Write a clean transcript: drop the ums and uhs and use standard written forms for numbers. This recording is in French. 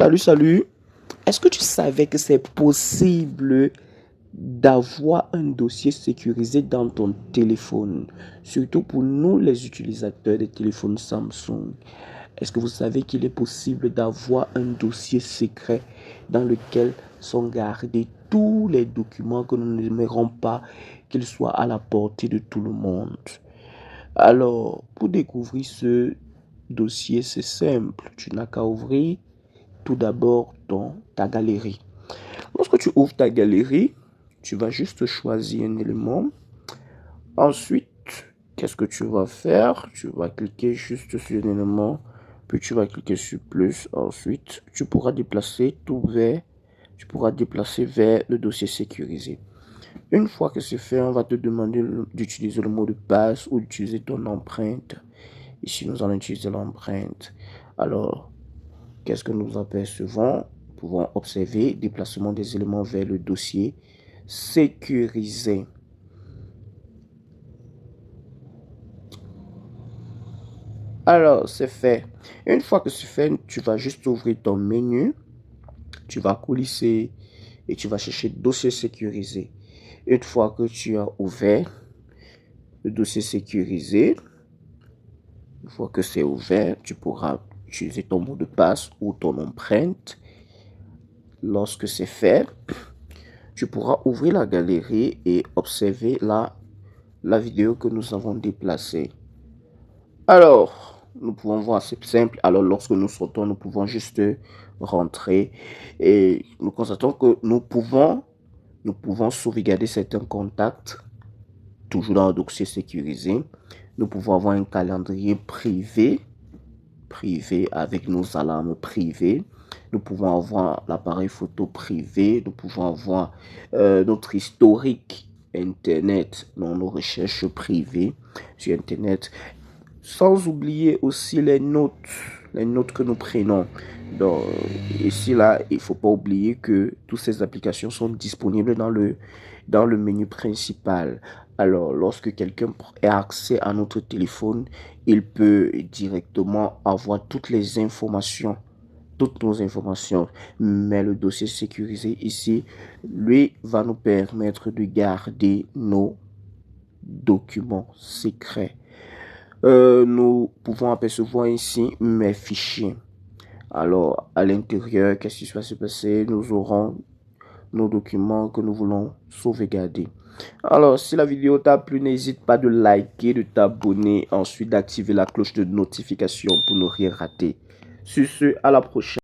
Salut. Est-ce que tu savais que c'est possible d'avoir un dossier sécurisé dans ton téléphone, surtout pour nous les utilisateurs des téléphones Samsung? Est-ce que vous savez qu'il est possible d'avoir un dossier secret dans lequel sont gardés tous les documents que nous n'aimerons pas qu'ils soient à la portée de tout le monde? Alors, pour découvrir ce dossier, c'est simple. Tu n'as qu'à ouvrir tout d'abord ta galerie. Lorsque tu ouvres ta galerie, tu vas juste choisir un élément. Ensuite, qu'est-ce que tu vas faire? Tu vas cliquer juste sur un élément, puis tu vas cliquer sur plus. Ensuite, tu pourras déplacer vers le dossier sécurisé. Une fois que c'est fait, on va te demander d'utiliser le mot de passe ou d'utiliser ton empreinte. Ici, nous allons utiliser l'empreinte. Alors, qu'est-ce que nous apercevons? Nous pouvons observer déplacement des éléments vers le dossier sécurisé. Alors, c'est fait. Une fois que c'est fait, tu vas juste ouvrir ton menu. Tu vas coulisser et tu vas chercher dossier sécurisé. Une fois que tu as ouvert le dossier sécurisé, une fois que c'est ouvert, tu pourras utiliser ton mot de passe ou ton empreinte. Lorsque c'est fait, tu pourras ouvrir la galerie et observer la vidéo que nous avons déplacée. Alors, nous pouvons voir, c'est simple. Alors, lorsque nous sortons, nous pouvons juste rentrer et nous constatons que nous pouvons sauvegarder certains contacts, toujours dans le dossier sécurisé. Nous pouvons avoir un calendrier privé avec nos alarmes privées. Nous pouvons avoir l'appareil photo privé. Nous pouvons avoir notre historique Internet, dans nos recherches privées sur Internet. Sans oublier aussi les notes que nous prenons. Donc, ici, là, il ne faut pas oublier que toutes ces applications sont disponibles dans le menu principal. Alors, lorsque quelqu'un a accès à notre téléphone, il peut directement avoir toutes nos informations. Mais le dossier sécurisé ici, lui, va nous permettre de garder nos documents secrets. Nous pouvons apercevoir ici mes fichiers. Alors, à l'intérieur, qu'est-ce qui va se passer? Nous aurons nos documents que nous voulons sauvegarder. Alors, si la vidéo t'a plu, n'hésite pas de liker, de t'abonner, ensuite d'activer la cloche de notification pour ne rien rater. Sur ce, à la prochaine.